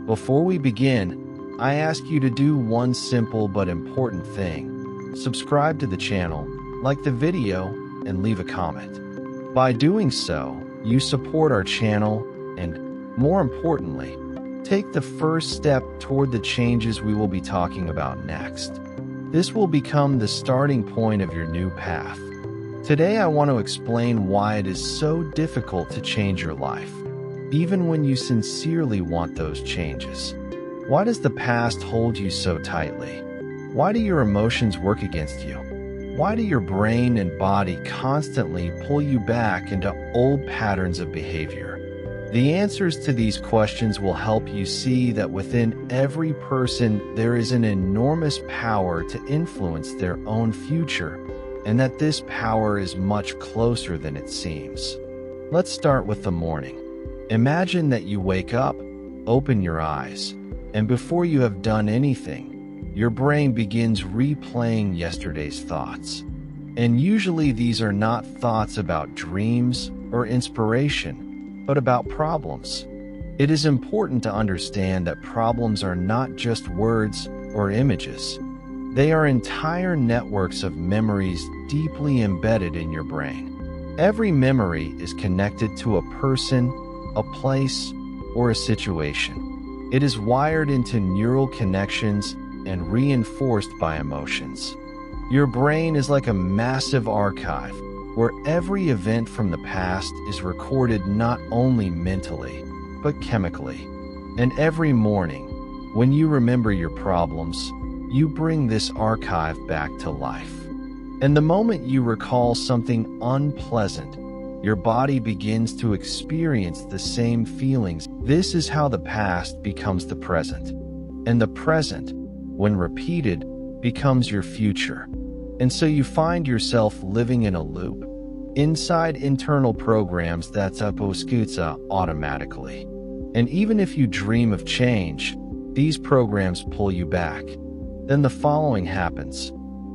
Before we begin, I ask you to do one simple but important thing. Subscribe to the channel, like the video, and leave a comment. By doing so, you support our channel and, more importantly, take the first step toward the changes we will be talking about next. This will become the starting point of your new path. Today I want to explain why it is so difficult to change your life, even when you sincerely want those changes. Why does the past hold you so tightly? Why do your emotions work against you? Why do your brain and body constantly pull you back into old patterns of behavior? The answers to these questions will help you see that within every person there is an enormous power to influence their own future, and that this power is much closer than it seems. Let's start with the morning. Imagine that you wake up, open your eyes, and before you have done anything, your brain begins replaying yesterday's thoughts. And usually these are not thoughts about dreams or inspiration, but about problems. It is important to understand that problems are not just words or images. They are entire networks of memories deeply embedded in your brain. Every memory is connected to a person, a place, or a situation. It is wired into neural connections and reinforced by emotions. Your brain is like a massive archive where every event from the past is recorded not only mentally, but chemically. And every morning, when you remember your problems, you bring this archive back to life. And the moment you recall something unpleasant, your body begins to experience the same feelings. This is how the past becomes the present. And the present, when repeated, becomes your future. And so you find yourself living in a loop, inside internal programs that zapускаются automatically. And even if you dream of change, these programs pull you back. Then the following happens.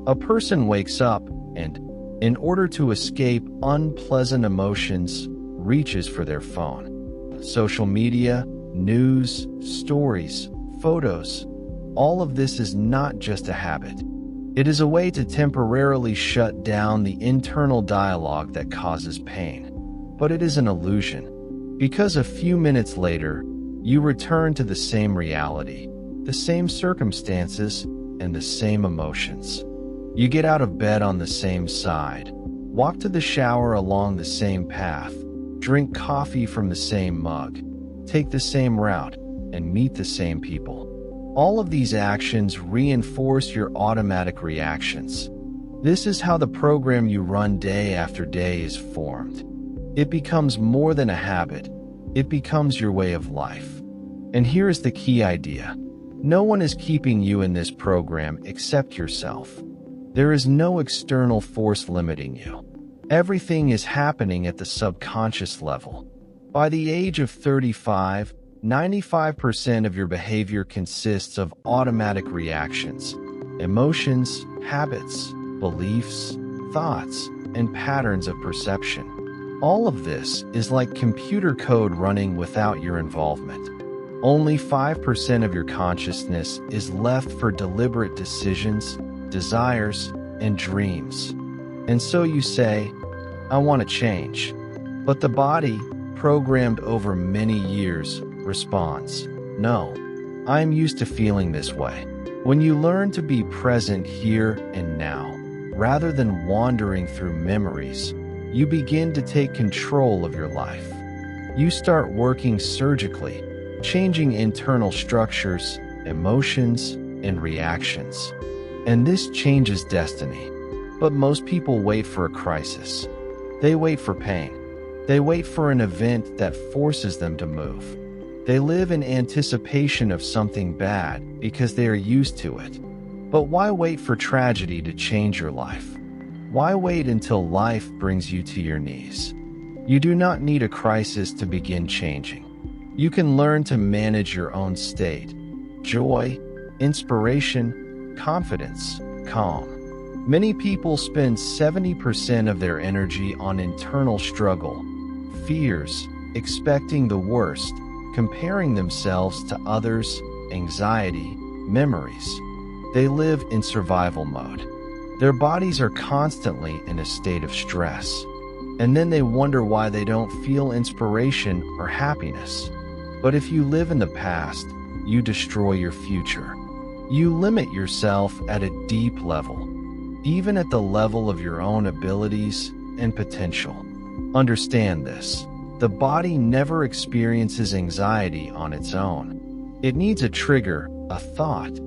A person wakes up and, in order to escape unpleasant emotions, reaches for their phone. Social media, news, stories, photos, all of this is not just a habit. It is a way to temporarily shut down the internal dialogue that causes pain. But it is an illusion, because a few minutes later, you return to the same reality, the same circumstances, and the same emotions. You get out of bed on the same side, walk to the shower along the same path, drink coffee from the same mug, take the same route, and meet the same people. All of these actions reinforce your automatic reactions. This is how the program you run day after day is formed. It becomes more than a habit. It becomes your way of life. And here is the key idea. No one is keeping you in this program except yourself. There is no external force limiting you. Everything is happening at the subconscious level. By the age of 35, 95% of your behavior consists of automatic reactions, emotions, habits, beliefs, thoughts, and patterns of perception. All of this is like computer code running without your involvement. Only 5% of your consciousness is left for deliberate decisions, desires, and dreams. And so you say, I want to change. But the body, programmed over many years, responds, no, I am used to feeling this way. When you learn to be present here and now, rather than wandering through memories, you begin to take control of your life. You start working surgically, changing internal structures, emotions, and reactions. And this changes destiny. But most people wait for a crisis. They wait for pain. They wait for an event that forces them to move. They live in anticipation of something bad because they are used to it. But why wait for tragedy to change your life? Why wait until life brings you to your knees? You do not need a crisis to begin changing. You can learn to manage your own state. Joy, inspiration, confidence, calm. Many people spend 70% of their energy on internal struggle, fears, expecting the worst, comparing themselves to others, anxiety, memories. They live in survival mode. Their bodies are constantly in a state of stress, and then they wonder why they don't feel inspiration or happiness. But if you live in the past, you destroy your future. You limit yourself at a deep level, even at the level of your own abilities and potential. Understand this. The body never experiences anxiety on its own. It needs a trigger, a thought.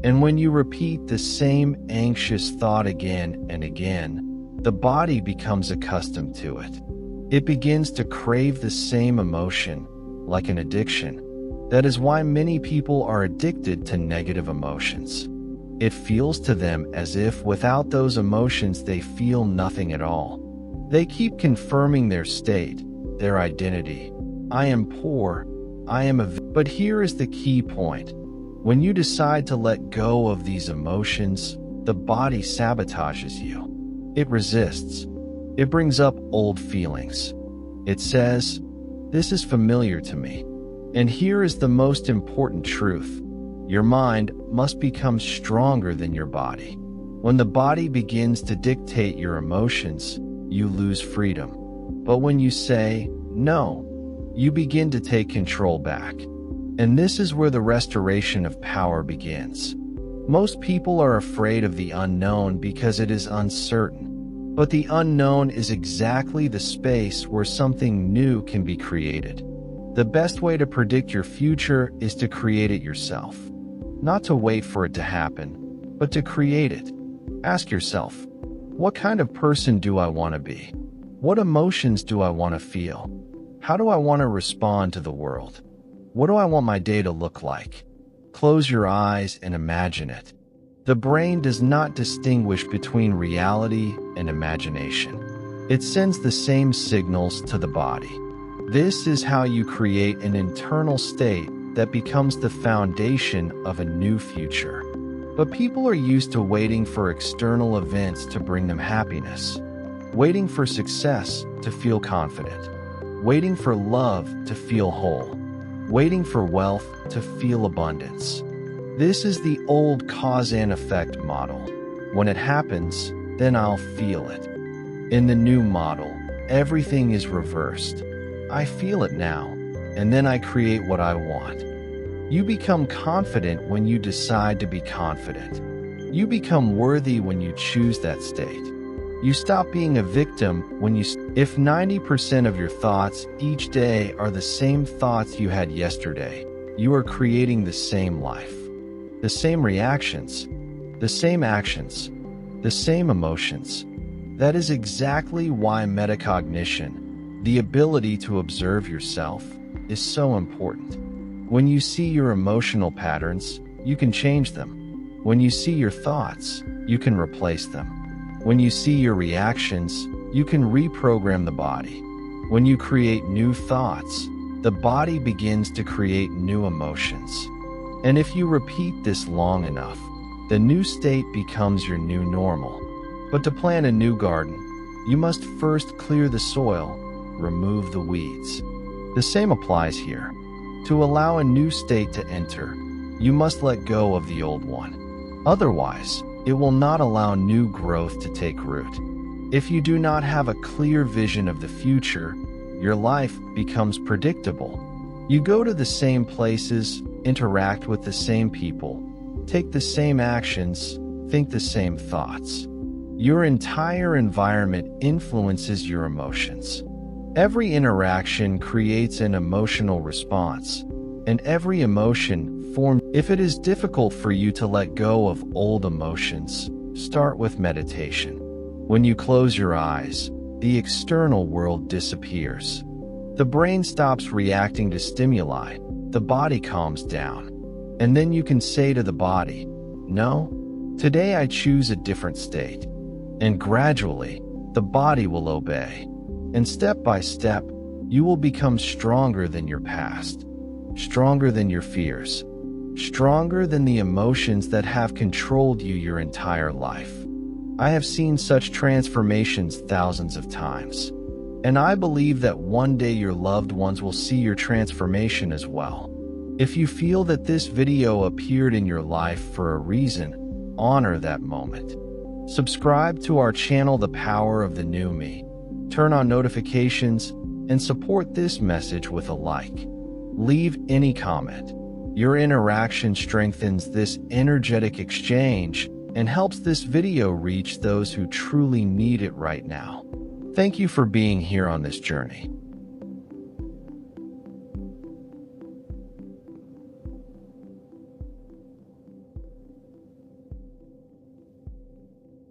And when you repeat the same anxious thought again and again, the body becomes accustomed to it. It begins to crave the same emotion, like an addiction. That is why many people are addicted to negative emotions. It feels to them as if without those emotions they feel nothing at all. They keep confirming their state, their identity. I am poor, I am But here is the key point. When you decide to let go of these emotions, the body sabotages you. It resists. It brings up old feelings. It says, "This is familiar to me." And here is the most important truth. Your mind must become stronger than your body. When the body begins to dictate your emotions, you lose freedom. But when you say, "No," you begin to take control back. And this is where the restoration of power begins. Most people are afraid of the unknown because it is uncertain. But the unknown is exactly the space where something new can be created. The best way to predict your future is to create it yourself. Not to wait for it to happen, but to create it. Ask yourself, what kind of person do I want to be? What emotions do I want to feel? How do I want to respond to the world? What do I want my day to look like? Close your eyes and imagine it. The brain does not distinguish between reality and imagination. It sends the same signals to the body. This is how you create an internal state that becomes the foundation of a new future. But people are used to waiting for external events to bring them happiness, waiting for success to feel confident, waiting for love to feel whole, waiting for wealth to feel abundance. This is the old cause and effect model. When it happens, then I'll feel it. In the new model, everything is reversed. I feel it now, and then I create what I want. You become confident when you decide to be confident. You become worthy when you choose that state. You stop being a victim when If 90% of your thoughts each day are the same thoughts you had yesterday, you are creating the same life. The same reactions, the same actions, the same emotions. That is exactly why metacognition, the ability to observe yourself, is so important. When you see your emotional patterns, you can change them. When you see your thoughts, you can replace them. When you see your reactions, you can reprogram the body. When you create new thoughts, the body begins to create new emotions. And if you repeat this long enough, the new state becomes your new normal. But to plant a new garden, you must first clear the soil, remove the weeds. The same applies here. To allow a new state to enter, you must let go of the old one. Otherwise, it will not allow new growth to take root. If you do not have a clear vision of the future, your life becomes predictable. You go to the same places, interact with the same people, take the same actions, think the same thoughts. Your entire environment influences your emotions. Every interaction creates an emotional response, and every emotion forms. If it is difficult for you to let go of old emotions, start with meditation. When you close your eyes, the external world disappears. The brain stops reacting to stimuli, the body calms down. And then you can say to the body, "No, today I choose a different state." And gradually, the body will obey. And step by step, you will become stronger than your past, stronger than your fears, stronger than the emotions that have controlled you your entire life. I have seen such transformations thousands of times. And I believe that one day your loved ones will see your transformation as well. If you feel that this video appeared in your life for a reason, honor that moment. Subscribe to our channel, The Power of the New Me. Turn on notifications and support this message with a like. Leave any comment. Your interaction strengthens this energetic exchange and helps this video reach those who truly need it right now. Thank you for being here on this journey.